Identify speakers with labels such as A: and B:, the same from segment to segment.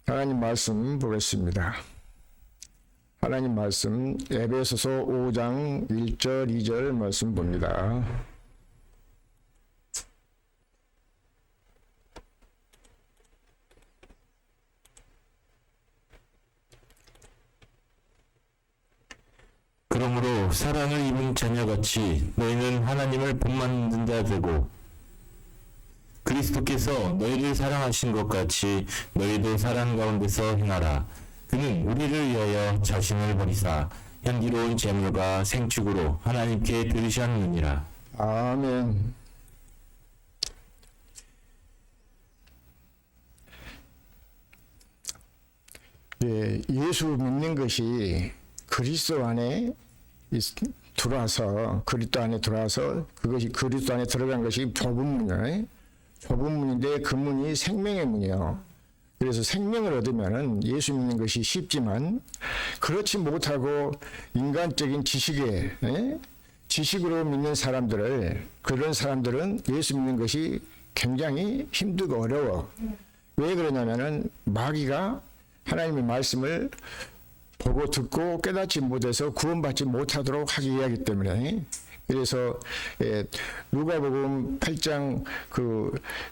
A: 하나님 말씀 보겠습니다. 하나님 말씀 에베소서 5장 1절 2절 말씀 봅니다.
B: 그러므로 사랑을 입은 자녀같이 너희는 하나님을 본받는 자 되고 그리스도께서 너희를 사랑하신 것 같이 너희도 사랑 가운데서 행하라. 그는 우리를 위하여 자신을 버리사 향기로운 제물과 생축으로 하나님께 드리셨느니라.
A: 아멘. 예, 예수 믿는 것이 그리스도 안에 들어와서 그것이 그리스도 안에 들어간 것이 좁은 문이에요. 좁은 문인데 그 문이 생명의 문이요. 그래서 생명을 얻으면은 예수 믿는 것이 쉽지만 그렇지 못하고 인간적인 지식으로 믿는 그런 사람들은 예수 믿는 것이 굉장히 힘들고 어려워. 왜 그러냐면은 마귀가 하나님의 말씀을 보고 듣고 깨닫지 못해서 구원받지 못하도록 하기 위하기 때문에. 그래서 누가복음 8장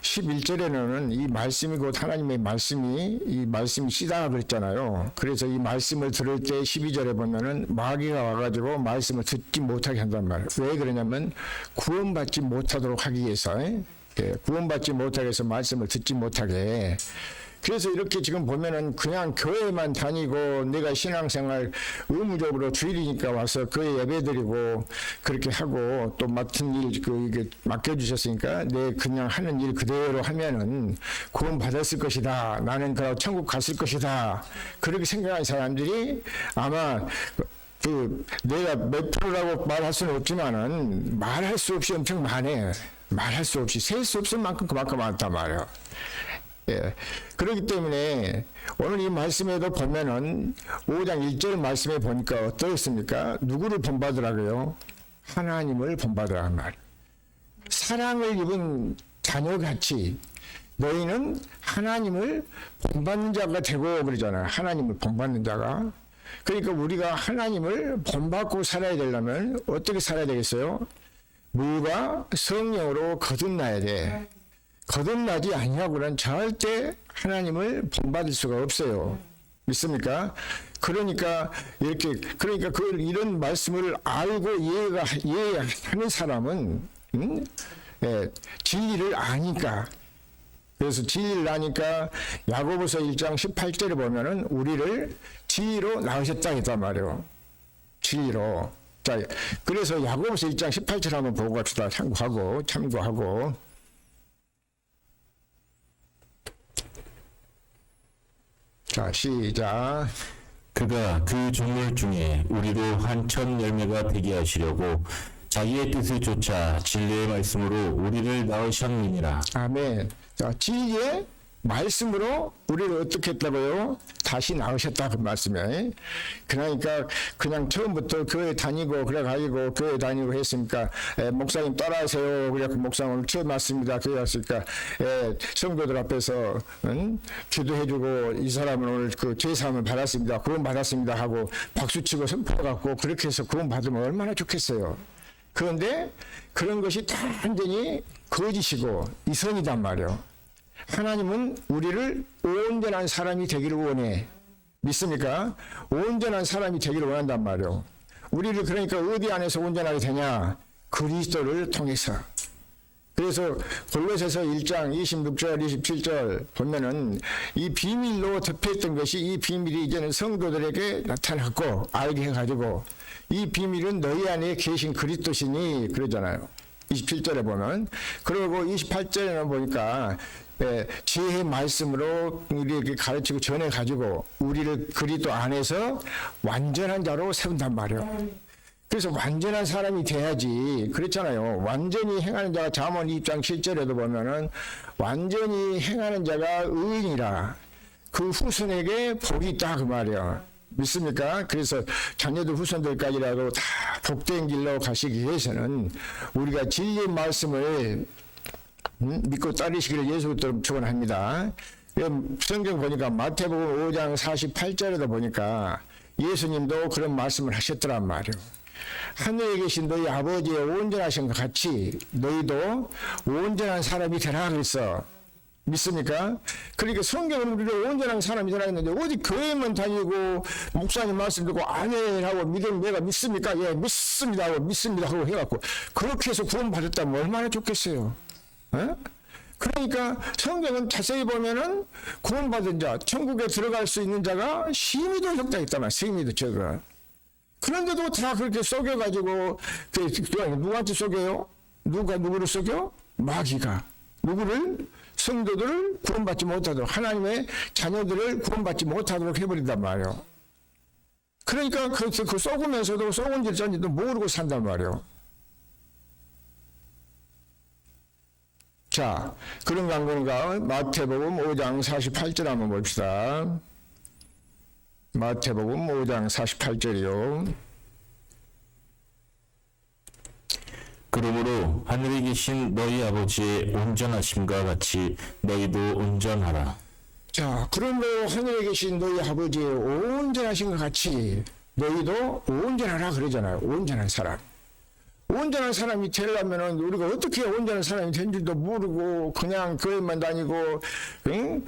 A: 11절에는 이 말씀이 곧 하나님의 이 말씀이 씨다 그랬잖아요. 그래서 이 말씀을 들을 때 12절에 보면은 마귀가 와가지고 말씀을 듣지 못하게 한단 말이에요. 왜 그러냐면 구원받지 못하도록 하기 위해서, 구원받지 못하게 해서 말씀을 듣지 못하게. 그래서 이렇게 지금 보면은 그냥 교회만 다니고 내가 신앙생활 의무적으로 주일이니까 와서 교회 예배드리고 그렇게 하고 또 맡은 일 이게 맡겨주셨으니까 내 그냥 하는 일 그대로 하면은 구원 받았을 것이다. 나는 그 천국 갔을 것이다. 그렇게 생각하는 사람들이 아마 내가 몇 프로라고 말할 수는 없지만은 말할 수 없이 엄청 많아. 말할 수 없이 셀 수 없을 만큼 그만큼 많단 말이에요. 예. 그렇기 때문에 오늘 이 말씀에도 보면은 5장 1절 말씀에 보니까 어떻습니까? 누구를 본받으라고요? 하나님을 본받으라는 말. 사랑을 입은 자녀같이 너희는 하나님을 본받는 자가 되고 그러잖아요. 하나님을 본받는 자가. 그러니까 우리가 하나님을 본받고 살아야 되려면 어떻게 살아야 되겠어요? 물과 성령으로 거듭나야 돼. 거듭나지 아니하고는 절대 하나님을 본받을 수가 없어요. 믿습니까? 그러니까 이런 말씀을 알고 이해하는 사람은 진리를 아니까. 그래서 진리를 아니까 야고보서 1장 18절에 보면은 우리를 진리로 낳으셨다 했단 말이에요. 진리로. 자, 그래서 야고보서 1장 18절 한번 보고 갑시다. 참고하고. 자, 시작.
B: 그가 그 종물 중에 우리로 한 첫 열매가 되게 하시려고 자기의 뜻을 쫓아 진리의 말씀으로 우리를 낳으셨느니라.
A: 아멘. 자, 진리의 말씀으로 우리를 어떻게 했다고요? 다시 낳으셨다 그 말씀이에요. 그러니까 그냥 처음부터 교회 다니고 그래가지고 교회 다니고 했으니까 목사님 따라하세요. 그래서 목사님 오늘 처음 왔습니다. 교회 왔으니까 성도들 앞에서 기도해주고 이 사람은 오늘 그 죄사함을 받았습니다. 구원 받았습니다 하고 박수치고 선포해갖고 그렇게 해서 구원 받으면 얼마나 좋겠어요. 그런데 그런 것이 다 완전히 거짓이고 이선이단 말이에요. 하나님은 우리를 온전한 사람이 되기를 원해. 믿습니까? 온전한 사람이 되기를 원한단 말이에요. 우리를 그러니까 어디 안에서 온전하게 되냐? 그리스도를 통해서. 그래서 골로새서 1장 26절 27절 보면은 이 비밀로 덮여있던 것이 이 비밀이 이제는 성도들에게 나타났고 알게 해가지고 이 비밀은 너희 안에 계신 그리스도시니 그러잖아요. 27절에 보면. 그리고 28절에는 보니까 지혜의 말씀으로 우리에게 가르치고 전해가지고 우리를 그리스도 안에서 완전한 자로 세운단 말이에요. 그래서 완전한 사람이 돼야지. 그렇잖아요. 완전히 행하는 자가 잠언 2장 7절에도 보면은 완전히 행하는 자가 의인이라 그 후손에게 복이 있다 그 말이에요. 믿습니까? 그래서 자녀들 후손들까지라도 다 복된 길로 가시기 위해서는 우리가 진리의 말씀을 믿고 따르시기를 예수 그리스도로 축원합니다. 성경 보니까 마태복음 5장 48절에도 보니까 예수님도 그런 말씀을 하셨더란 말이에요. 하늘에 계신 너희 아버지의 온전하신 것 같이 너희도 온전한 사람이 되라 그랬어. 믿습니까? 그러니까 성경은 우리를 온전한 사람이 되라 했는데 어디 교회만 다니고 목사님 말씀 듣고 아멘 하고 믿으면 내가 믿습니까? 예, 믿습니다 하고 믿습니다 하고 해갖고 그렇게 해서 구원받았다면 얼마나 좋겠어요. 에? 그러니까 성경은 자세히 보면은 구원받은 자, 천국에 들어갈 수 있는 자가 심히 더 적다 있다만 심히 더 적어. 그런데도 다 그렇게 속여가지고 누구한테 속여요? 누가 누구를 속여? 마귀가 누구를? 성도들을 구원받지 못하도록 하나님의 자녀들을 구원받지 못하도록 해버린단 말이에요. 그러니까 그 속으면서도 속은 줄 전지도 모르고 산단 말이에요. 자, 그런 광고가 마태복음 5장 48절 한번 봅시다. 마태복음 5장 48절이요.
B: 그러므로 하늘에 계신 너희 아버지의 온전하심과 같이 너희도 온전하라.
A: 자, 그러므로 하늘에 계신 너희 아버지의 온전하신 것 같이 너희도 온전하라 그러잖아요. 온전한 사람. 온전한 사람이 되려면은 우리가 어떻게 온전한 사람이 된 줄도 모르고 그냥 교회만 다니고, 응?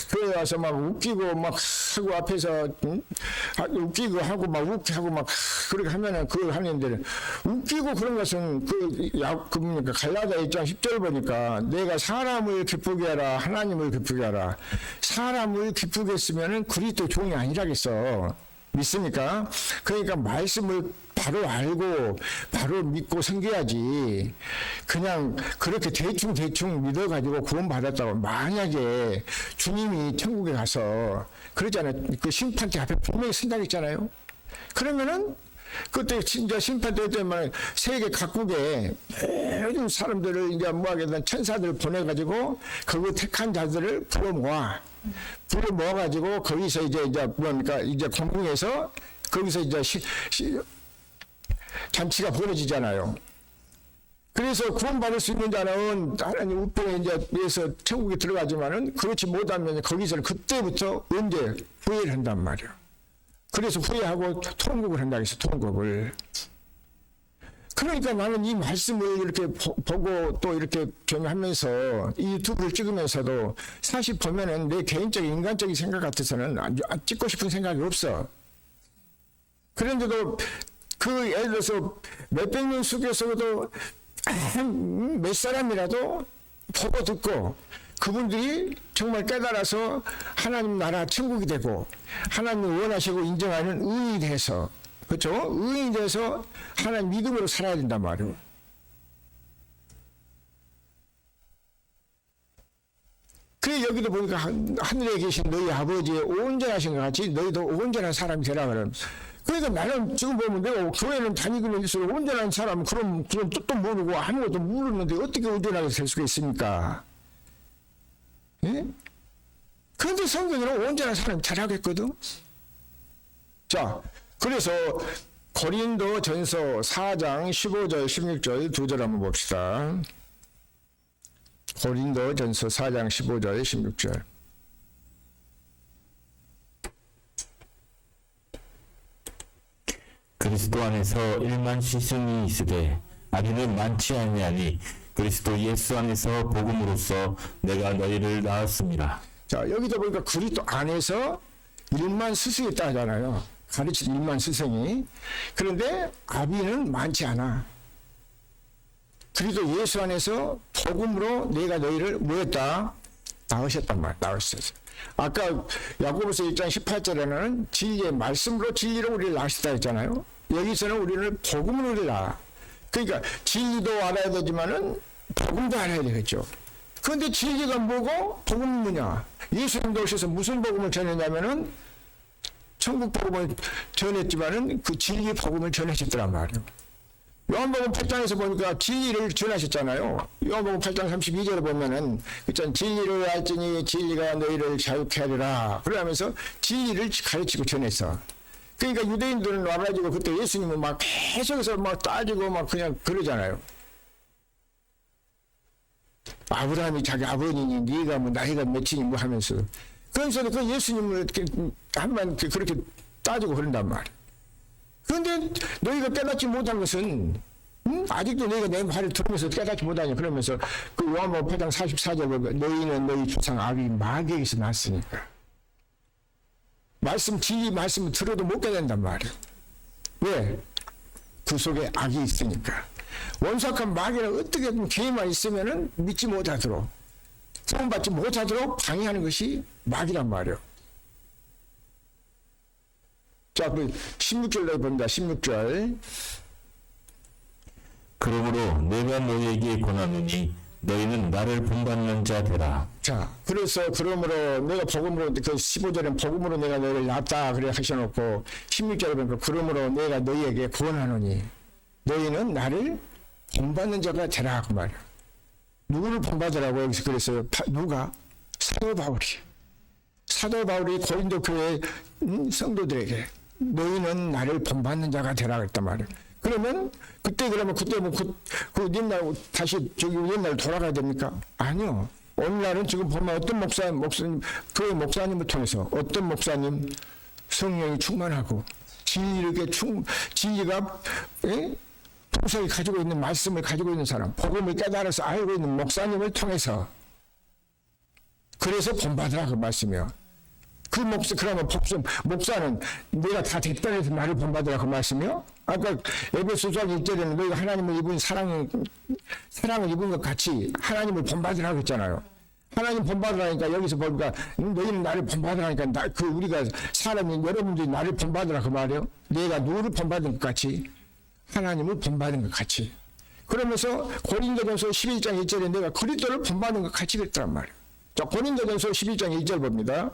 A: 교회 와서 막 웃기고 막 하고 앞에서 웃기고 하고 막 웃기 하고 막 그렇게 하면은 그걸 하는데 웃기고 그런 것은 그 뭡니까 갈라디아 1장 10절 보니까 내가 사람을 기쁘게 하라 하나님을 기쁘게 하라. 사람을 기쁘게 했으면은 그리스도 종이 아니라겠어. 믿습니까? 그러니까 말씀을 바로 알고 바로 믿고 섬겨야지. 그냥 그렇게 대충 믿어가지고 구원받았다고 만약에 주님이 천국에 가서 그러잖아요. 그 심판대 앞에 분명히 쓴다고 했잖아요. 그러면은 그때 진짜 심판대 때만 세계 각국에 모든 사람들을 이제 모아게된 천사들을 보내가지고 그 택한 자들을 불러 모아가지고 거기서 이제 뭡니까 이제 공중에서 거기서 이제 잔치가 벌어지잖아요. 그래서 구원받을 수 있는 자는 하나님 우편에 이제 위해서 천국에 들어가지만은 그렇지 못하면 거기서는 그때부터 언제 후회를 한단 말이에요. 그래서 후회하고 통곡을 한다고 해서 통곡을. 그러니까 나는 이 말씀을 이렇게 보고 또 이렇게 하면서 이 유튜브를 찍으면서도 사실 보면은 내 개인적인 인간적인 생각 같아서는 찍고 싶은 생각이 없어. 그런데도 그 예를 들어서 몇백 명 속에서도 몇 사람이라도 보고 듣고 그분들이 정말 깨달아서 하나님 나라 천국이 되고 하나님을 원하시고 인정하는 의인이 돼서 그렇죠? 의인이 돼서 하나님 믿음으로 살아야 된단 말이에요. 그래 여기도 보니까 하늘에 계신 너희 아버지의 온전하신 것 같이 너희도 온전한 사람이 되라 그러면 그러니까 나는 지금 보면 내가 교회는 다니고 있을수록 온전한 사람은 그런 뜻도 모르고 아무것도 모르는데 어떻게 온전하게 될 수가 있습니까? 예? 그런데 성경에는 온전한 사람이 잘하겠거든. 자, 그래서 고린도 전서 4장 15절 16절 두 절 한번 봅시다. 고린도 전서 4장 15절 16절.
B: 그리스도 안에서 일만 시승이 있으되 아비는 많지 아니하니 그리스도 예수 안에서 복음으로써 내가 너희를 낳았습니다.
A: 자, 여기도 보니까 그리스도 안에서 일만 스승이 있다 하잖아요. 가르친 일만 스승이. 그런데 아비는 많지 않아. 그리스도 예수 안에서 복음으로 내가 너희를 뭐했다? 낳으셨단 말이야. 낳으셨어. 아까 야고보서 1장 18절에는 진리의 말씀으로 진리로 우리를 낳으셨다 했잖아요. 여기서는 우리를 복음으로 우리를 낳아. 그러니까 진리도 알아야 되지만은 복음도 알아야 되겠죠. 그런데 진리가 뭐고 복음은 뭐냐? 예수님도 오셔서 무슨 복음을 전했냐면은 천국 복음을 전했지만은 그 진리 복음을 전하셨더란 말이에요. 요한복음 8장에서 보니까 진리를 전하셨잖아요. 요한복음 8장 32절에 보면은 진리를 알지니 진리가 너희를 자유케 하리라. 그러면서 진리를 가르치고 전했어. 그러니까 유대인들은 와가지고 그때 예수님은 막 계속해서 막 따지고 막 그냥 그러잖아요. 아브라함이 자기 아버지니 네가 뭐 나이가 몇이니 뭐 하면서 그래서 그 예수님을 이렇게 한번 그렇게 따지고 그런단 말이야. 그런데 너희가 깨닫지 못한 것은 아직도 너희가 내 말을 들으면서 깨닫지 못하냐 그러면서 그 요한복음 8장 44절 보면 너희는 너희 조상 아비 마귀에게서 났으니까 말씀 진리 말씀을 들어도 못 깨닫는단 말이야. 왜? 그 속에 악이 있으니까. 원수악한 마귀는 어떻게든 죄만 있으면은 믿지 못하도록 구원받지 못하도록 방해하는 것이 마귀란 말이에요. 자, 그 16절로 봅니다. 16절.
B: 그러므로 내가 너희에게 권하노니 너희는 나를 본받는 자 되라.
A: 자, 그래서 그러므로 내가 복음으로 그 15절엔 복음으로 내가 너희를 낳았다 그래 하셔놓고 16절에 보니까 그러므로 내가 너희에게 권하노니 너희는 나를 본받는 자가 되라 그 말이야. 누구를 본받으라고 여기서 그랬어요? 누가? 사도 바울이. 사도 바울이 고린도 교회 성도들에게 너희는 나를 본받는 자가 되라 그랬단 말이야. 그러면 그때 뭐 그 옛날 다시 저기 옛날 돌아가야 됩니까? 아니요. 오늘날은 지금 보면 어떤 목사님 교회 목사님을 통해서 어떤 목사님 성령이 충만하고 진리가 풍성히 가지고 있는 말씀을 가지고 있는 사람, 복음을 깨달아서 알고 있는 목사님을 통해서 그래서 본받으라 그 말씀이요. 그러면 목사는 내가 다 됐다 해서 나를 본받으라 그 말씀이요? 아까 에베소서 1절에는 너희가 하나님을 입은 사랑을 입은 것 같이 하나님을 본받으라 그랬잖아요. 하나님 본받으라니까 여기서 보니까 너희는 나를 본받으라니까 우리가 사람이 여러분들이 나를 본받으라 그 말이에요. 내가 누구를 본받은 것 같이 하나님을 본받은 것 같이. 그러면서 고린도전서 11장 1절에 내가 그리스도를 본받는 것 같이 그랬단 말이에요. 자, 고린도전서 11장 1절 봅니다.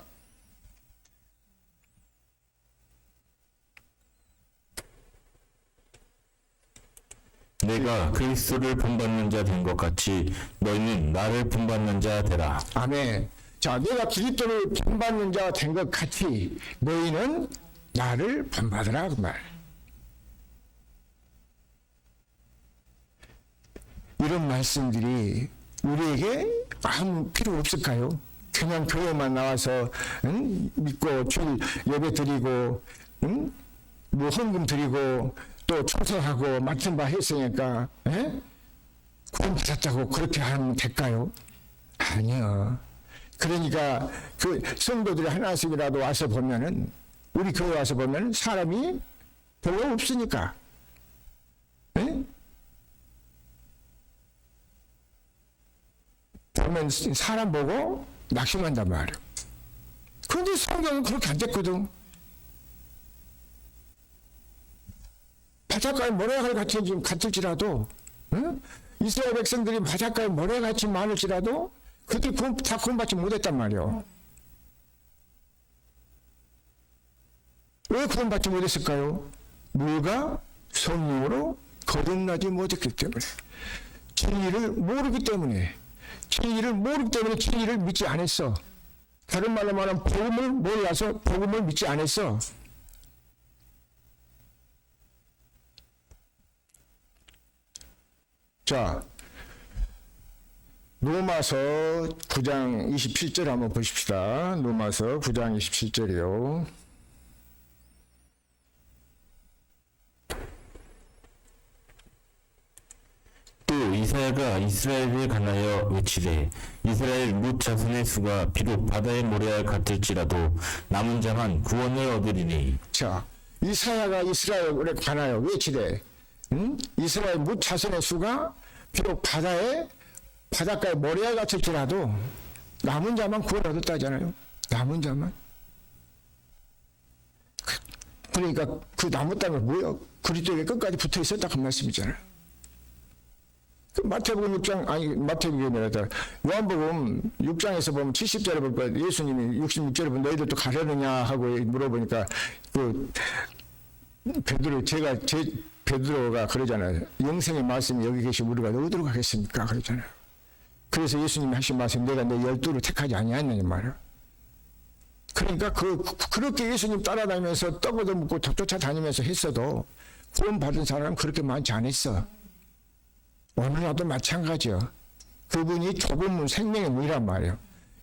B: 내가 그리스도를 본받는 자 된 것 같이 너희는 나를 본받는 자 되라.
A: 아멘. 자, 내가 그리스도를 본받는 자 된 것 같이 너희는 나를 본받으라 그 말. 이런 말씀들이 우리에게 아무 필요 없을까요? 그냥 교회만 나와서 믿고 주일 예배 드리고 뭐 헌금 드리고 또 충성하고 맡은 바 했으니까 구원 받았다고 그렇게 하면 될까요? 아니요. 그러니까 그 성도들이 하나씩이라도 와서 보면은 우리 교회 와서 보면은 사람이 별로 없으니까 보면 사람 보고 낙심한단 말이에요. 그런데 성경은 그렇게 안 됐거든. 바닷가에 모래알 같을지라도 이스라엘 백성들이 바닷가에 모래같이 많을지라도 그들이 다 구원받지 못했단 말이에요. 왜 구원받지 못했을까요? 물과 성령으로 거듭나지 못했기 때문에 진리를 모르기 때문에 진리를 믿지 않았어. 다른 말로 말하면 복음을 몰라서 복음을 믿지 않았어. 자, 로마서 9장 27절 한번 보십시다. 로마서 9장 27절이요.
B: 또 이사야가 이스라엘에 관하여 외치되 이스라엘 뭇 자손의 수가 비록 바다의 모래알 같을지라도 남은 자만 구원을 얻으리니.
A: 자, 이사야가 이스라엘에 관하여 외치되 이스라엘 뭇 자손의 수가 비록 바닷가에 모래알 같을지라도 남은 자만 구원 얻었다잖아요. 남은 자만. 그러니까 그 남은 땅은 뭐예요? 그리스도에게 끝까지 붙어 있었다 그 말씀이잖아요. 그 마태복음 6장 마태복음이 아니라 요한복음 6장에서 보면 70절에 보니까 예수님이 66절에 보면 너희들도 가려느냐 하고 물어보니까 그 베드로가 그러잖아요. 영생의 말씀이 여기 계신 우리가 어디로 가겠습니까? 그러잖아요. 그래서 예수님이 하신 말씀 내가 내 12를 택하지 아니하느냐 말이야. 그러니까 그렇게 예수님 따라다니면서 떡 얻어먹고 쫓아다니면서 했어도 구원 받은 사람은 그렇게 많지 않았어. 오늘 나도 마찬가지야. 그분이 좁은 문, 생명의 문이란 말이에요.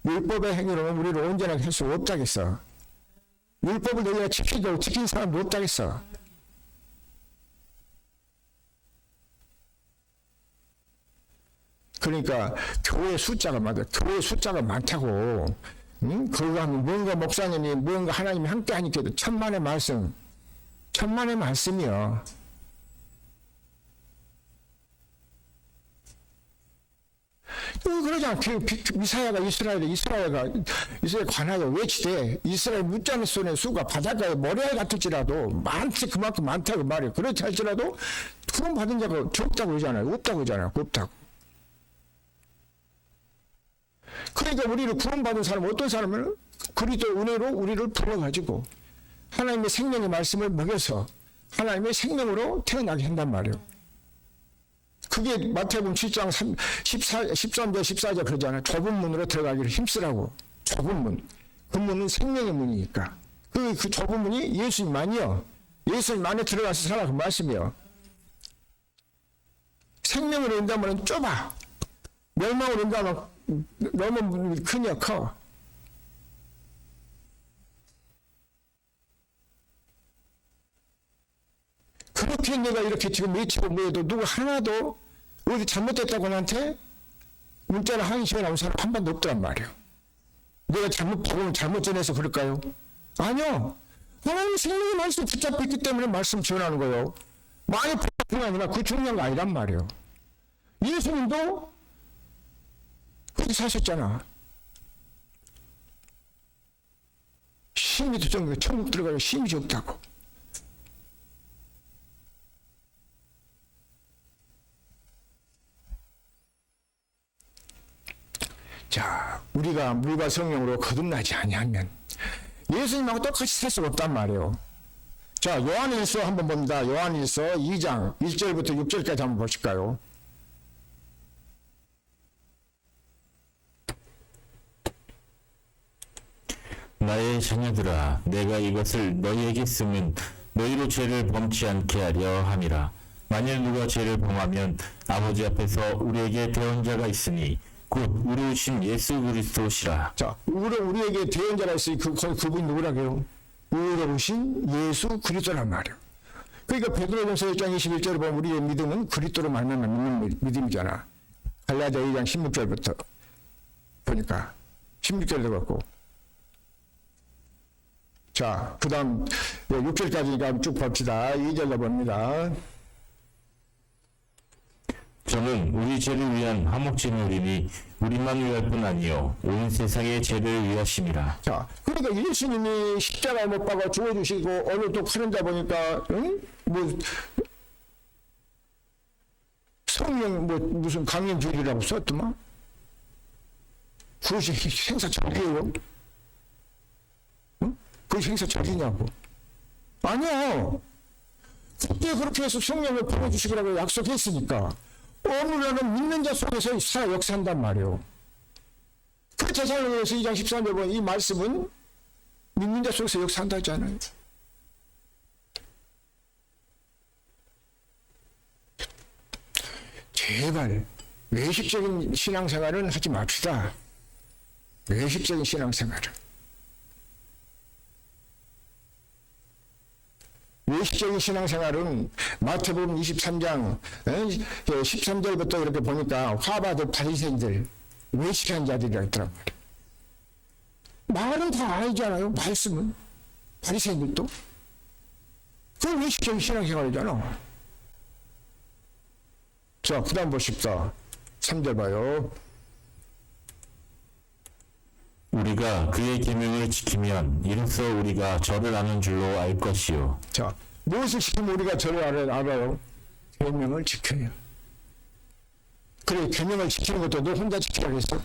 A: 율법의 행위로는 우리를 온전하게 할 수 없다겠어. 율법을 너희가 지키고 지킨 사람도 없다겠어. 그러니까 교회 숫자가 맞아. 교회 숫자가 많다고. 응? 그거 하면 뭔가 목사님이 뭔가 하나님이 함께 하니까 천만의 말씀. 천만의 말씀이요. 그러잖아. 미사야가 이스라엘 관하여 외치되 이스라엘 무자의 손의 수가 바닷가에 모래알 같을지라도 많지 그만큼 많다고 말이에요. 그렇지 할지라도 구원 받은 자가 적다고 그러잖아요. 없다고 그러잖아요. 없다고. 그러니까 우리를 구원받은 사람 어떤 사람은 그리스도 은혜로 우리를 불러가지고 하나님의 생명의 말씀을 먹여서 하나님의 생명으로 태어나게 한단 말이에요. 그게 마태복음 7장 13절 14절 그러잖아요. 좁은 문으로 들어가기를 힘쓰라고. 좁은 문. 그 문은 생명의 문이니까. 그 좁은 문이 예수님만이요. 예수님 안에 들어가서 살아 그 말씀이요. 생명으로 온다면 좁아. 멸망으로 온다면 너무 문이 크냐 커. 그렇게 내가 이렇게 지금 외치고 뭐해도 누구 하나도 어디 잘못됐다고 나한테 문자나 항의시에 나온 사람 한 번도 없더란 말이에요. 내가 복음을 잘못 전해서 그럴까요? 아니요. 하나님 생명의 말씀 붙잡고 있기 때문에 말씀 전하는 거예요. 많이 붙잡힌 게 아니라 그 중요한 거 아니란 말이에요. 예수님도 그렇게 사셨잖아. 힘이 더 천국 들어가면 힘이 적다고. 자, 우리가 물과 성령으로 거듭나지 아니하면 예수님하고 똑같이 살 수가 없단 말이에요. 자, 요한일서 한번 봅니다. 요한일서 2장 1절부터 6절까지 한번 보실까요?
B: 나의 자녀들아, 내가 이것을 너희에게 쓰면 너희로 죄를 범치 않게 하려 함이라. 만일 누가 죄를 범하면 아버지 앞에서 우리에게 대언자가 있으니 곧 의로우신 예수 그리스도시라.
A: 자, 우리에게 대언자가 있으니 그분이 누구라고요? 의로우신 예수 그리스도란 말이에요. 그러니까 베드로전서 1장 21절에 보면 우리의 믿음은 그리스도로 말미암아 믿는 믿음이잖아. 갈라디아 2장 16절부터 보니까 16절도 그렇고. 자, 그 다음 6절까지 쭉 봅시다. 2절로 봅니다.
B: 저는 우리 죄를 위한 화목제물이니 우리만 위할 뿐 아니요 온 세상의 죄를 위하심이라.
A: 자, 그러니까 예수님이 십자가에 못 박아 죽어주시고 오늘 또 하는 자 보니까 성령 무슨 강림주일이라고 썼더만. 그것이 행사절기예요? 그것이 행사절기냐고. 아니요. 그때 그렇게 해서 성령을 보내주시라고 약속했으니까 오늘날은 믿는 자 속에서 살아 역사한단 말이에요. 그 제사장에서 2장 13절 보면 이 말씀은 믿는 자 속에서 역사한다 했잖아요. 제발 외식적인 신앙생활은 하지 맙시다. 외식적인 신앙생활은. 외식적인 신앙생활은 마태복음 23장 13절부터 이렇게 보니까 화바들 바리새인들 외식한 자들이라 했더란 말이에요. 말은 다 알잖아요. 말씀은. 바리새인들도. 그건 외식적인 신앙생활이잖아. 자, 그 다음 보십시다. 3절 봐요.
B: 우리가 그의 계명을 지키면 이로써 우리가 저를 아는 줄로 알 것이요.
A: 자, 무엇을 지키면 우리가 저를 알아요? 계명을 지켜요. 그래, 계명을 지키는 것도 너 혼자 지키라고 했어?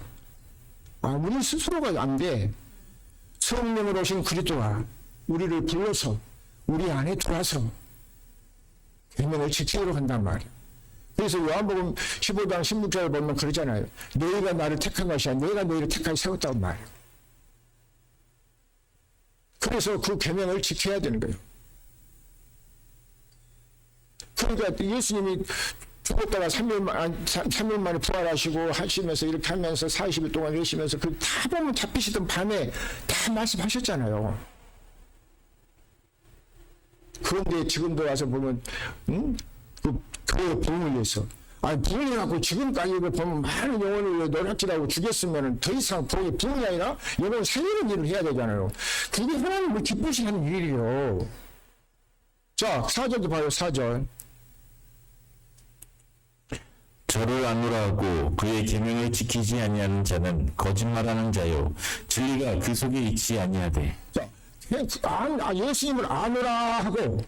A: 우리 스스로가 안 돼. 성령으로 오신 그리스도가 우리를 불러서 우리 안에 들어와서 계명을 지키도록 한단 말이야. 그래서 요한복음 15장 16절을 보면 그러잖아요. 너희가 나를 택한 것이 아니라 내가 너희를 택하여 세웠다고 말이에요. 그래서 그 계명을 지켜야 되는 거예요. 그러니까 예수님이 죽었다가 3일 만에 부활하시고 하시면서 이렇게 하면서 40일 동안 계시면서 그 다 보면 잡히시던 밤에 다 말씀하셨잖아요. 그런데 지금도 와서 보면 그 부흥을 위해서 부흥해갖고 지금까지 이거 보면 많은 영혼을 노략질하고 죽였으면 더 이상 부흥이 아니라 영혼 살리는 일을 해야 되잖아요. 그게 하나님을 기쁘시는 일이에요. 자, 4절도 봐요. 4절.
B: 저를 안노라 하고 그의 계명을 지키지 아니하는 자는 거짓말하는 자요 진리가 그 속에 있지 아니하되.
A: 자, 예수님을 안으라 하고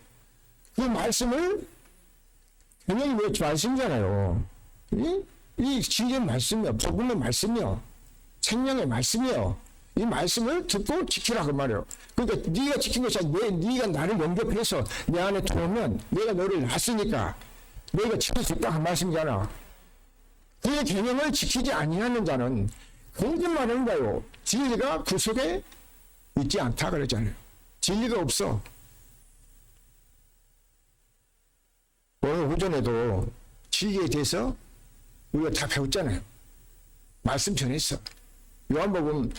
A: 그 말씀을 계명이 왜 말씀이잖아요. 이 진리의 말씀이요, 복음의 말씀이요, 생명의 말씀이요. 이 말씀을 듣고 지키라 그 말이에요. 그러니까 네가 지킨 것이 아니라 네가 나를 영접해서 내 안에 들어오면 내가 너를 낳았으니까 너희가 지켜줬다 그 말씀이잖아. 그의 계명을 지키지 아니하는 자는 거짓말하는 자요 진리가 그 속에 있지 않다 그러잖아요. 진리가 없어. 오늘 오전에도 진리에 대해서 우리가 다 배웠잖아요. 말씀 전했어. 요한복음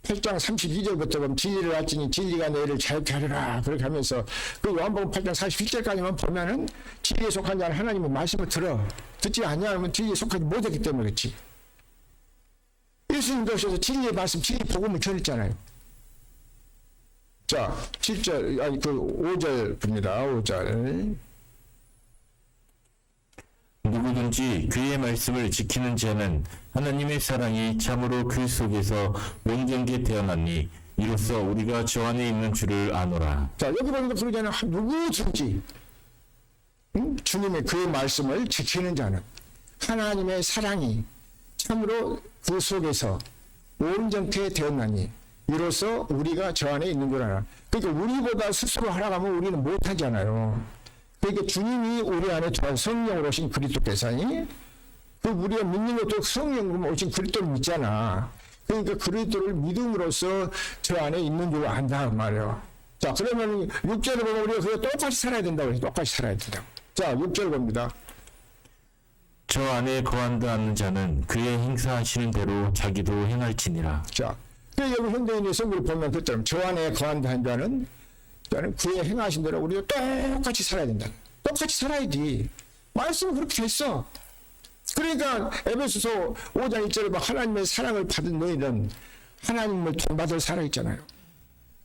A: 8장 32절부터 보면 진리를 알지니 진리가 너희를 자유케 하리라 그렇게 하면서 그 요한복음 8장 41절까지만 보면은 진리에 속한 자는 하나님의 말씀을 듣지 아니하면 진리에 속하지 못했기 때문에 그렇지. 예수님도 오셔서 진리의 말씀, 진리 복음을 전했잖아요. 자, 7절, 5절 봅니다. 5절.
B: 누구든지 그의 말씀을 지키는 자는 하나님의 사랑이 참으로 그 속에서 온전케 되어나니 이로써 우리가 저 안에 있는 줄을 아노라.
A: 자, 여기 보니까 그러잖아요. 누구든지 주님의 그의 말씀을 지키는 자는 하나님의 사랑이 참으로 그 속에서 온전케 되었나니 이로써 우리가 저 안에 있는 줄 알아. 그러니까 우리보다 스스로 하라고 하면 우리는 못하잖아요. 그러니까 주님이 우리 안에 성령으로 오신 그리스도께서니 그 우리가 믿는 것도 성령으로 오신 그리스도를 믿잖아. 그러니까 그리스도를 믿음으로써 저 안에 있는 줄 안다 그 말이에요. 자, 그러면 6절을 보면 우리가 그거 똑같이 살아야 된다고 해서 똑같이 살아야 된다고. 자, 6절 봅니다.
B: 저 안에 거한다 하는 자는 그의 행사하시는 대로 자기도 행할지니라.
A: 자, 여기 현대인의 성경을 보면 그처럼 저 안에 거한다 한 자는 그의 행하신 대로 우리도 똑같이 살아야 된다. 똑같이 살아야지. 말씀은 그렇게 됐어. 그러니까 에베소서 5장 1절에 하나님의 사랑을 받은 너희는 하나님을 본받을 살아있잖아요.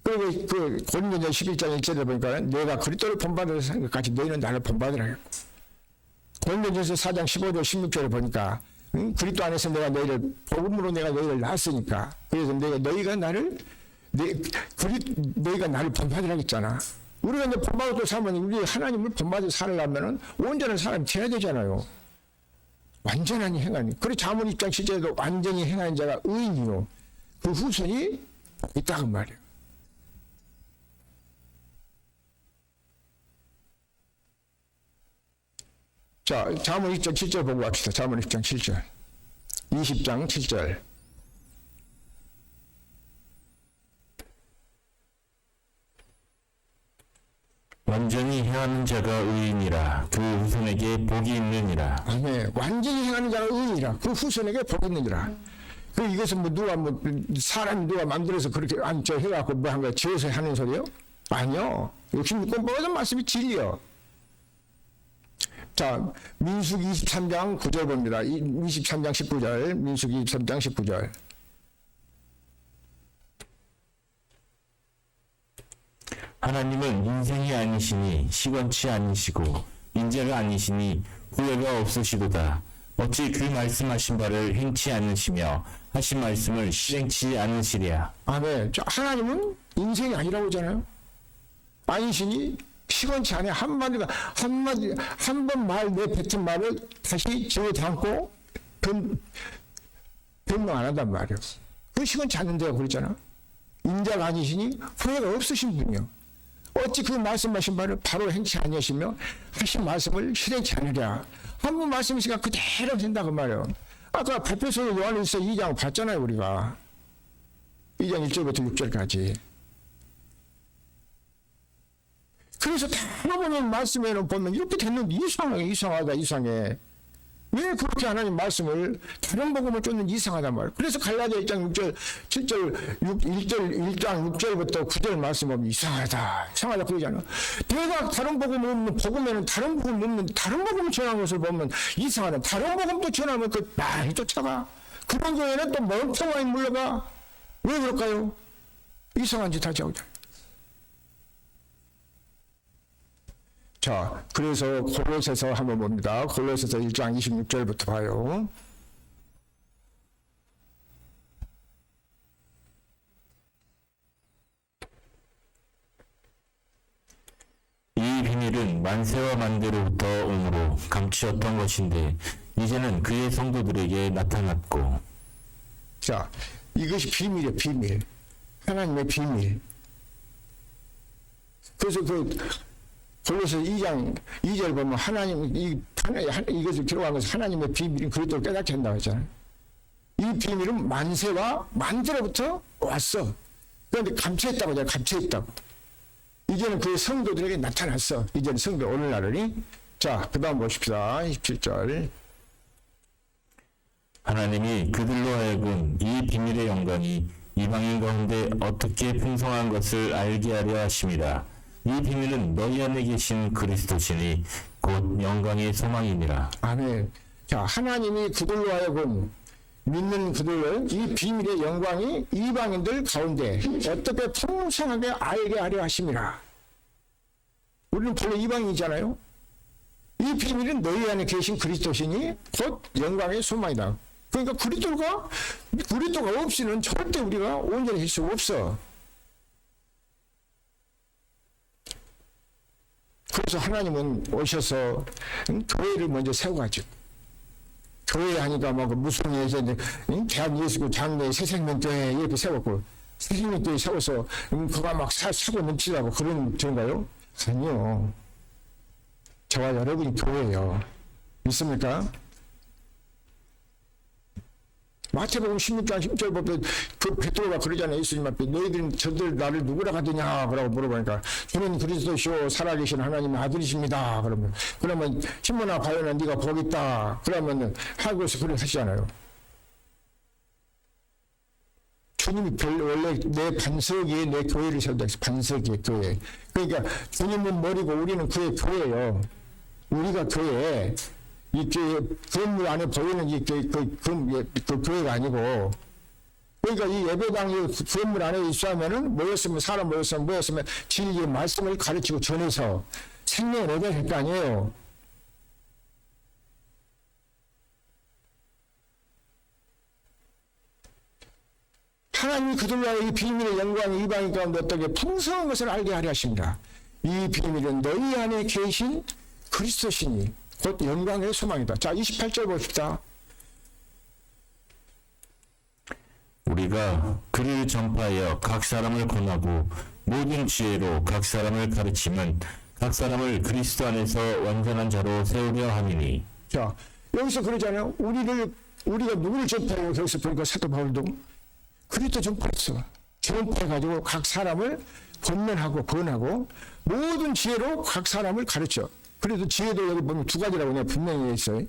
A: 그리고 그 고린도전 11장 1절에 보니까 내가 그리스도를 본받을 생각까지 너희는 나를 본받으라 했고, 고린도전서 4장 15절 16절에 보니까 그리스도 안에서 내가 너희를 복음으로 내가 너희를 낳았으니까 그래서 너희가 나를 본받으라 했잖아. 우리가 이제 본받고 살면 우리 하나님을 본받아 살려면은 온전한 사람이 돼야 되잖아요. 완전한 행하니. 그래 자문 입장 시제도 완전히 행하는 자가 의인이요 그 후손이 있다고 말이에요. 자, 자문 2장 7절 보고 갑시다. 자문 2장 7절. 20장 7절.
B: 완전히 행하는 자가 의인이라 그 후손에게 복이 있느니라.
A: 아멘. 완전히 행하는 자가 의인이라 그 후손에게 복이 있느니라. 그 이것은 사람이 누가 만들어서 그렇게 해갖고 뭐 한 거야? 지어서 하는 소리요? 아니요. 66권 모든 말씀이 진리요. 자, 민수기 23장 9절 봅니다. 23장 19절, 민수기 23장 19절.
B: 하나님은 인생이 아니시니 시건치 아니시고 인자가 아니시니 후회가 없으시도다. 어찌 그 말씀하신 바를 행치 않으시며 하신 말씀을 실행치 않으시랴.
A: 아멘. 하나님은 인생이 아니라고 하잖아요. 아니시니 시건치 않아. 한 번 말 내뱉은 말을 다시 집에 담고 변명 안 한단 말이에요. 그 시건치 않는다고 그랬잖아. 인자가 아니시니 후회가 없으신 분이요. 어찌 그 말씀하신 바를 바로 행치 아니하시며 하신 말씀을 실행치 않으랴. 한 번 말씀이시니까 그대로 된다고 말이에요. 아까 발표서 요한일서 2장 봤잖아요. 우리가 2장 1절부터 6절까지 그래서 다 보면 말씀에는 보면 이렇게 됐는데 이상하다. 왜 그렇게 하나님 말씀을 다른 복음을 쫓는 이상하단 말이에요. 그래서 갈라디아 1장 6절, 7절, 1장 6절부터 9절 말씀 보면 이상하다 그러잖아. 내가 다른 복음을 없는 복음에는 다른 복음 없는 다른 복음을 전하는 것을 보면 이상하다. 다른 복음도 전하면 그 많이 쫓아가. 그런 교회는 또 멍청하게 물러가. 왜 그럴까요? 이상한 짓 하지 않잖아요. 자, 그래서 골로새서 한번 봅니다. 골로새서 1장 26절부터 봐요.
B: 이 비밀은 만세와 만대로부터 오므로 감추었던 것인데 이제는 그의 성도들에게 나타났고.
A: 자, 이것이 비밀이에요. 비밀. 하나님의 비밀. 그래서 골로새 2장 2절 보면 이것을 들어간 것은 하나님의 비밀은 그리스도를 깨닫게 한다고 했잖아요. 이 비밀은 만세와 만대로부터 왔어. 그런데 감춰했다고 하잖아요. 감춰했다고. 이제는 그의 성도들에게 나타났어. 이제는 성도 오늘날은. 자, 그 다음 보십시다. 27절.
B: 하나님이 그들로 하여금 이 비밀의 영광이 이방인 가운데 어떻게 풍성한 것을 알게 하려 하심이라. 이 비밀은 너희 안에 계신 그리스도시니 곧 영광의 소망이니라.
A: 아멘. 자, 하나님이 그들로 하여금 믿는 그들을 이 비밀의 영광이 이방인들 가운데 어떻게 풍성하게 알게 하려 하심이라. 우리는 본래 이방인이잖아요. 이 비밀은 너희 안에 계신 그리스도시니 곧 영광의 소망이다. 그러니까 그리스도가 없이는 절대 우리가 온전히 할 수 없어. 그래서 하나님은 오셔서 교회를 먼저 세워가지고 교회 하니까 뭐 무성에서 대한 예수교 장로의 새생명교회 이렇게 세웠고 새생명교회 세워서 그가 막 사고 넘치라고 그런 전가요? 아니요. 저와 여러분이 교회예요. 믿습니까? 마태복음 16장 10절 보면 그 베드로가 그러잖아요. 예수님 앞에 너희들은 저들 나를 누구라 하더냐 라고 물어보니까 주는 그리스도시오 살아계신 하나님의 아들이십니다. 그러면 시몬아 바요나 네가 복 있다. 그러면 하고서 그렇게 하시잖아요. 주님이 원래 내 반석이 내 교회를 세운다. 반석이 교회. 그러니까 주님은 머리고 우리는 그의 교회예요. 우리가 교회. 이 건물 안에 보이는 그 교회가 아니고, 그러니까 이 예배당이 건물 안에 있으면은 사람 모였으면 진리의 말씀을 가르치고 전해서 생명을 얻어야 할 거 아니에요. 하나님이 그들과 이 비밀의 영광이 이방인 가운데 어떻게 풍성한 것을 알게 하려 하십니다. 이 비밀은 너희 안에 계신 그리스도시니 곧 영광의 소망이다. 자, 28절 봅시다.
B: 우리가 그를 전파하여 각 사람을 권하고 모든 지혜로 각 사람을 가르치면 각 사람을 그리스도 안에서 완전한 자로 세우려 함이니.
A: 자, 여기서 그러잖아요. 우리가 누구를 전파하고 여기서 보니까 사도 바울도 그리스도 전파했어. 전파해가지고 각 사람을 권면하고 모든 지혜로 각 사람을 가르쳐. 그래도 지혜도 여기 보면 두 가지라고 내가 분명히 있어요.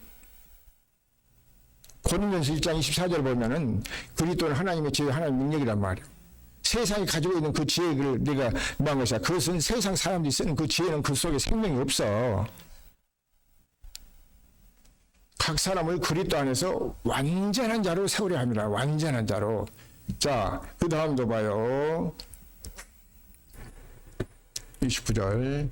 A: 고린도전서 1장 24절 보면은 그리스도는 하나님의 지혜, 하나님의 능력이란 말이에요. 세상이 가지고 있는 그 지혜를 내가 뭐한 것이야. 그것은 세상 사람들이 쓰는 그 지혜는 그 속에 생명이 없어. 각 사람을 그리스도 안에서 완전한 자로 세우려 합니다. 완전한 자로. 자, 그 다음도 봐요. 29절.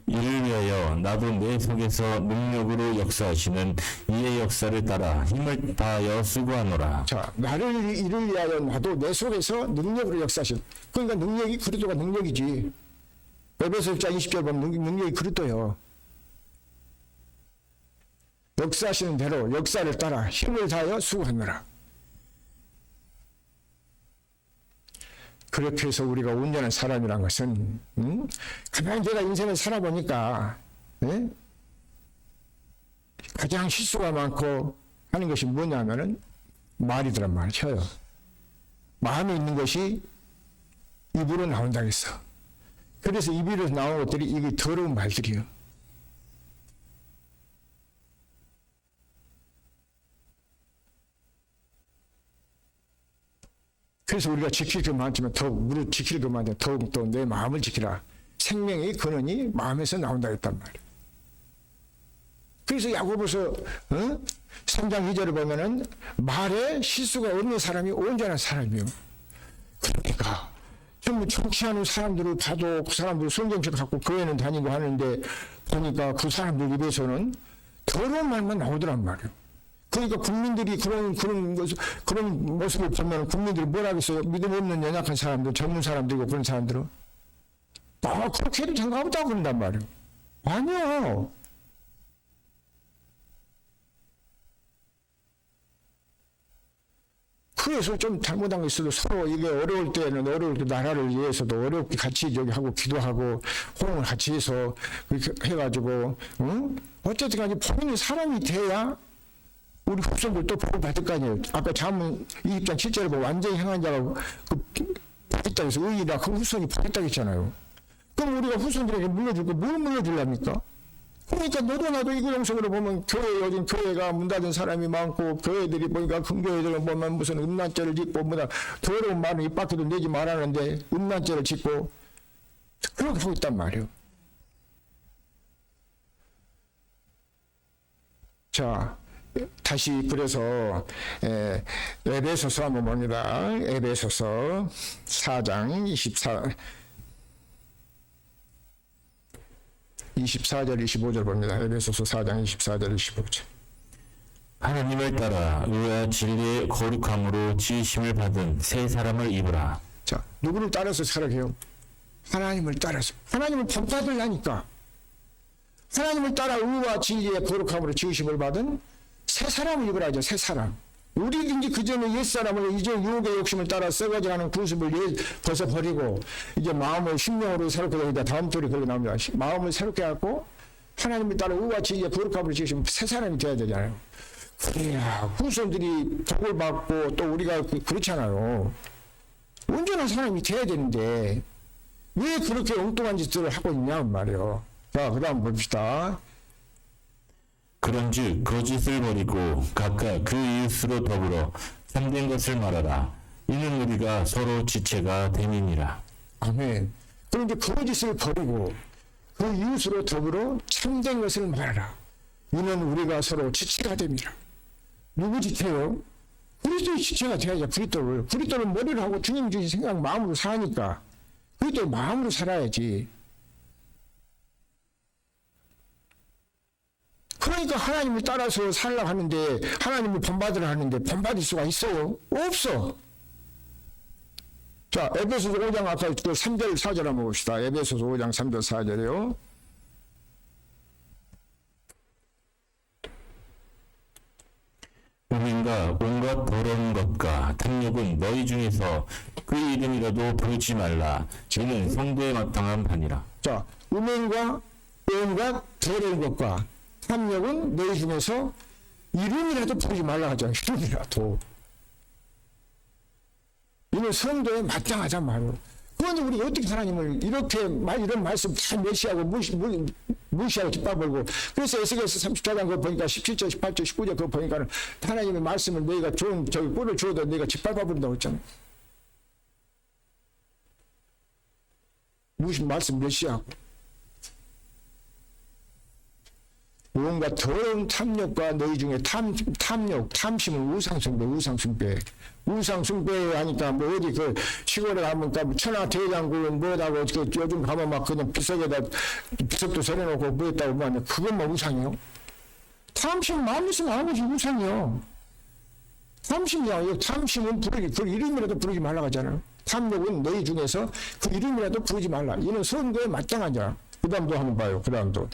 B: 이를 위하여 나도 내 속에서 능력으로 역사하시는 이의 역사를 따라 힘을 다하여 수고하노라.
A: 자, 이를 위하여 나도 내 속에서 능력으로 역사하신. 그러니까 능력이 그리스도가 능력이지. 에베소 1장 20절 보면 능력이 그리스도예요. 역사하시는 대로 역사를 따라 힘을 다하여 수고하노라. 그렇게 해서 우리가 온전한 사람이란 것은 가장 제가 인생을 살아보니까 가장 실수가 많고 하는 것이 뭐냐면은 말이더란 말이에요. 혀요. 마음에 있는 것이 입으로 나온다고 했어. 그래서 입에서 나온 것들이 이게 더러운 말들이요. 그래서 우리가 지킬 것만큼은 더욱 무릇 지킬 것만큼 더욱 또 내 마음을 지키라. 생명의 근원이 마음에서 나온다 했단 말이에요. 그래서 야고보서 3장 2절을 보면은 말에 실수가 없는 사람이 온전한 사람이요. 그러니까 전부 정치하는 사람들을 봐도 그 사람들 성경책 갖고 교회는 다니고 하는데 보니까 그 사람들 입에서는 더러운 말만 나오더란 말이에요. 그러니까 국민들이 그런 모습을 보면 국민들이 뭐라 하겠어요? 믿음 없는 연약한 사람들, 젊은 사람들이고 그런 사람들은 그렇게 해도 상관없다고 그런단 말이에요. 아니요. 그래서 좀 잘못한 거 있어도 서로 이게 어려울 때는 어려울 때 나라를 위해서도 어렵게 같이 저기 하고 기도하고 호응을 같이 해서 그렇게 해가지고 어쨌든 간에 본인이 사람이 돼야 우리 후손들도 복을 받을 거 아니에요. 아까 자문 20장 7절에 보면 완전히 행한 자가 복있다고 해서 의인이라 그 후손이 복있다고 했잖아요. 그럼 우리가 후손들에게 물려줄 거 뭘 물려주랍니까? 그러니까 너도 나도 이거 영성으로 보면 요즘 교회가 문 닫은 사람이 많고 교회들이 보니까 큰 교회들은 보면 무슨 음란죄를 짓고 뭐다 더러운 말은 입 밖에도 내지 말라는데 음란죄를 짓고 그렇게 하고 있단 말이에요. 자, 다시 그래서 에베소서 한번 봅니다. 에베소서 4장 24절 25절 봅니다. 에베소서 4장 24절 25절.
B: 하나님을 따라 의와 진리의 거룩함으로 지으심을 받은 새 사람을 입으라.
A: 자, 누구를 따라서 살아가요? 하나님을 따라서. 하나님을 본받으려니까. 하나님을 따라 의와 진리의 거룩함으로 지으심을 받은 새 사람을 입으라 하죠. 새 사람. 우리든지 그전에 옛사람을 이제 유혹의 욕심을 따라 썩어져 가는 구습을 벗어버리고 이제 마음을 심령으로 새롭게 하다 다음 절이 그렇게 나옵니다. 마음을 새롭게 하고 하나님을 따라 의와 진리의 거룩함으로 지으시면 새 사람이 되어야 되잖아요. 그래야 후손들이 복을 받고 또 우리가 그렇잖아요. 온전한 사람이 돼야 되는데 왜 그렇게 엉뚱한 짓들을 하고 있냐 말이에요. 자, 그 다음 봅시다.
B: 그런즉 거짓을 버리고 각각 그 이웃으로 더불어 참된 것을 말하라. 이는 우리가 서로 지체가 됨이니라.
A: 아멘. 그런데 거짓을 버리고 그 이웃으로 더불어 참된 것을 말하라. 이는 우리가 서로 지체가 됨이라. 누구 지체요? 그리스도의 지체가 돼야죠. 그리스도는 머리를 하고 주님 주신 생각 마음으로 사니까 그리스도 마음으로 살아야지. 그러니까 하나님을 따라서 살려고 하는데 하나님을 본받으려 하는데 본받을 수가 있어요? 없어. 자, 에베소서 5장 아까 그 3절 4절 한번 봅시다. 에베소서 5장 3절 4절이요.
B: 음행과 온갖 더러운 것과 탐욕은 너희 중에서 그 이름이라도 부르지 말라. 이는 성도에 마땅한 바니라.
A: 자, 음행과 온갖 더러운 것과 탐욕은 너희 중에서 이름이라도 부르지 말라 하잖아요. 이름이라도. 이는 성도에 마땅하단 말이에요. 그런데 우리가 어떻게 하나님을 이렇게 이런 말씀 다 무시하고 무시하고 뒷바라보고 그래서 에스겔서 34장 그거 보니까 17절 18절 19절 그거 보니까 하나님의 말씀을 너희가 좋은 저기 꿀을 주어도 너희가 짓밟아버린다고 했잖아요. 말씀 무시하고 온갖 더러운 탐욕과 너희 중에 탐욕, 탐심은 우상숭배 하니까 뭐 어디 그 시골에 가면 천하 대장군 뭐라고 그 요즘 가면 막 그냥 비석에다 비석도 세려놓고 뭐 했다고 뭐 하냐 그것만 우상이요? 탐심 마음 있으면 아무것이 우상이요. 탐심이야. 탐심은 그 이름이라도 부르지 말라고 하잖아요. 탐욕은 너희 중에서 그 이름이라도 부르지 말라. 이는 선거에 마땅한 자. 그 다음도 한번 봐요. 그 다음도.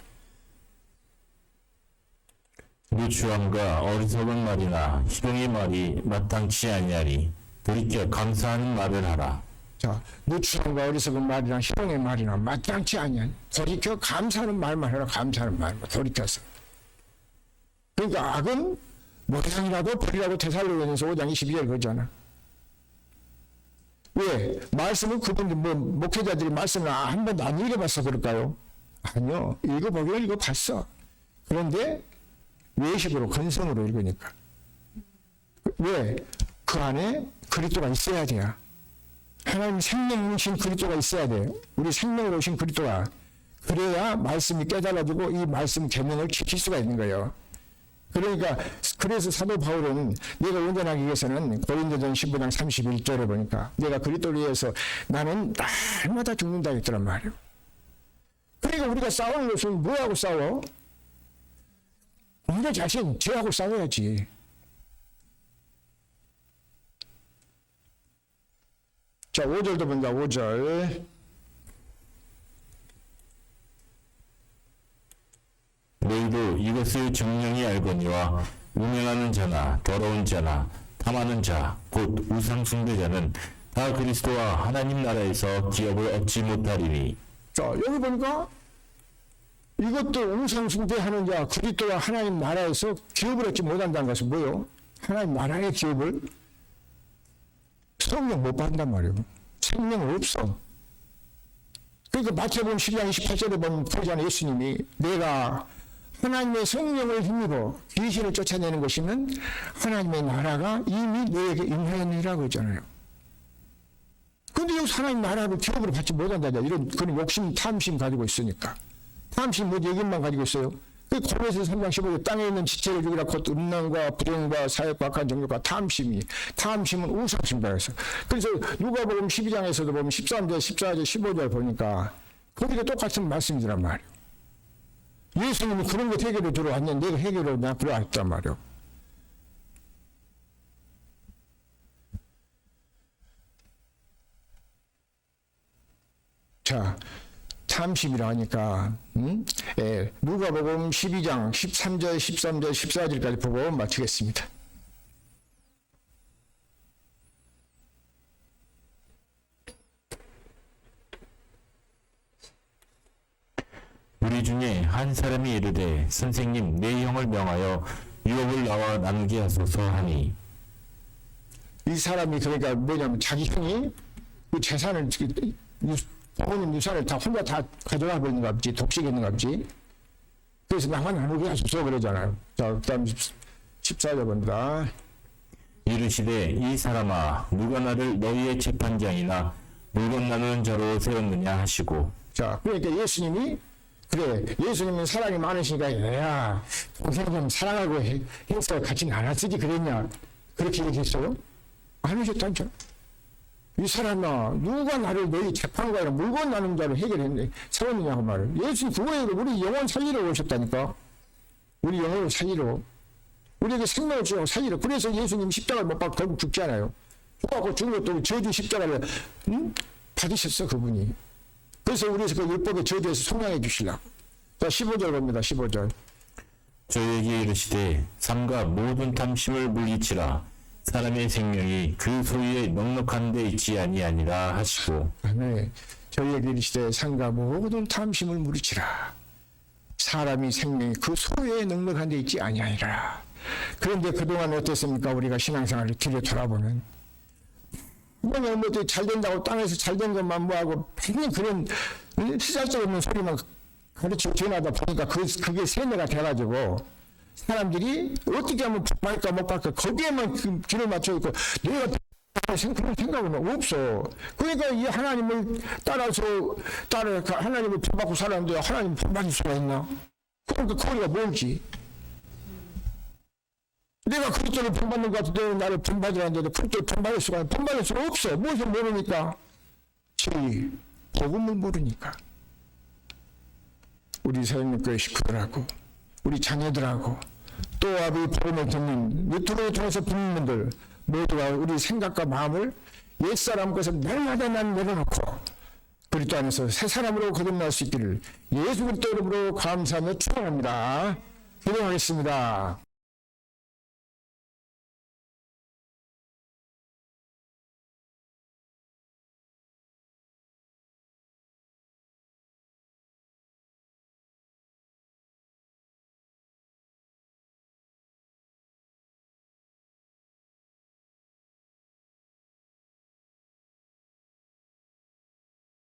B: 누추함과 어리석은 말이나 희롱의 말이 마땅치 아니하리. 돌이켜 감사하는 말을 하라.
A: 자, 누추함과 어리석은 말이나 희롱의 말이나 마땅치 아니하니 돌이켜 감사하는 말만 해라. 감사하는 말만 돌이켜서. 그러니까 악은 모양이라도 버리라고 테살로니가서 5장 22절 그러잖아. 왜? 말씀을 그분들 목회자들이 말씀을 한 번도 안 읽어봤어 그럴까요? 아니요. 읽어보기를 읽어봤어. 그런데 외식으로 건성으로 읽으니까. 왜? 그 안에 그리스도가 있어야 돼요. 하나님 생명이신 그리스도가 있어야 돼요. 우리 생명으로 오신 그리스도가. 그래야 말씀이 깨달아지고 이 말씀 계명을 지킬 수가 있는 거예요. 그러니까 그래서 사도 바울은 내가 온전하기 위해서는 고린도전 15장 31절에 보니까 내가 그리스도를 위해서 나는 날마다 죽는다 했더란 말이에요. 그러니까 우리가 싸우는 것은 뭐하고 싸워? 우리 자신 죄하고 싸워야지. 자, 5절도 본다. 5절.
B: 너희도 이것을 정령이 알거니와 음행하는 자나 더러운 자나 탐하는 자 곧 우상 숭배자는 다 그리스도와 하나님 나라에서 기업을 얻지 못하리니.
A: 자, 여기 보니까 이것도 우상 숭배하는 자 그리스도와 하나님 나라에서 기업을 얻지 못한다는 것은 뭐요? 하나님 나라의 기업을 성령 못 받는단 말이에요. 생명 없어. 그러니까 마태복음 12장 28절에 보면 그러잖아요. 예수님이 내가 하나님의 성령을 힘입어 귀신을 쫓아내는 것이면 하나님의 나라가 이미 너에게 임하였느니라고 했잖아요. 그런데 여기서 하나님 나라를 기업으로 받지 못한다. 이런 그런 욕심, 탐심 가지고 있으니까. 탐심 뭐지? 이것만 가지고 있어요. 그 고린도서 3장 15절 땅에 있는 지체를 죽이라 곧 음란과 불행과 사욕과 악한 정욕과 탐심은 우상숭배였어. 그래서 누가복음 12장에서도 보면 13절, 14절, 15절 보니까 거기가 똑같은 말씀이란 말이에요. 예수님이 그런 것 해결을 들어왔는데 내가 해결을 나 들어왔단 말이에요. 자, 탐심이라 하니까 누가복음 12장 13절, 13절, 14절까지 보고 마치겠습니다.
B: 우리 중에 한 사람이 이르되 선생님 내 형을 명하여 유업을 나와 나누게 하소서 하니.
A: 이 사람이 그러니까 뭐냐면 자기 형이 그 재산을 부모님 유산을 다 혼자 다 가져가 버리는가 보지. 독식했는가 보지. 그래서 나만 나누게 하소서 그러잖아요. 자, 그 다음 14절 본다.
B: 이르시되 이 사람아 누가 나를 너희의 재판장이나 물건 나누는 자로 세웠느냐 하시고.
A: 자, 그러니까 예수님이 그래, 예수님은 사랑이 많으시니까 야 동생 좀 사랑하고 해서 같이 나눠쓰지 그랬냐 그렇게 얘기했어요? 안 하셨다니까. 이 사람아 누가 나를 너희 재판관이나 물건 나누는 자로 해결했네 세웠느냐고 말을. 예수님 그거예요. 우리 영혼 살리러 오셨다니까. 우리 영혼을 살리러 우리에게 생명을 주고 살리러. 그래서 예수님 십자가를 못 받고 결국 죽잖아요. 죽고 죽은 것도 저주 십자가를 받으셨어 그분이. 그래서 우리 그 율법의 저주에서 속량해 주시려고. 자, 15절 봅니다. 15절.
B: 저에게 이르시되 삼가 모든 탐심을 물리치라. 사람의 생명이 그 소유에 넉넉한 데 있지 아니하니라 하시고.
A: 네. 저희에게 이르시되 삼가 모든 탐심을 물리치라. 사람이 생명이 그 소유에 넉넉한 데 있지 아니하니라. 그런데 그동안 어땠습니까? 우리가 신앙생활을 뒤로 돌아보면 뭐냐, 잘 된다고 땅에서 잘 된 것만 뭐하고 그냥 그런 시작적인 소리만 가르치고 전하다 보니까 그게 세뇌가 돼가지고 사람들이 어떻게 하면 받을까 못 받을까 거기에만 길을 맞춰 있고 내가 그런 생각은 없어. 그러니까 이 하나님을 따라 하나님을 본받고 살았는데 하나님 본받을 수가 있나? 그러니까 거리가 멀지. 내가 그리스도를 본받는 것 같은데 나를 본받으라는데도 그리스도를 본받을 수가 없어. 무엇을 모르니까? 진리, 복음을 모르니까. 우리 세상교회 식구들하고 우리 자녀들하고 또 우리 복음을 듣는 유튜브를 통해서 듣는 분들 모두가 우리 생각과 마음을 옛사람 것을 날마다 난 내려놓고 그리스도 안에서 새 사람으로 거듭날 수 있기를 예수 그리스도 이름으로 감사하며 축원합니다. 기도하겠습니다.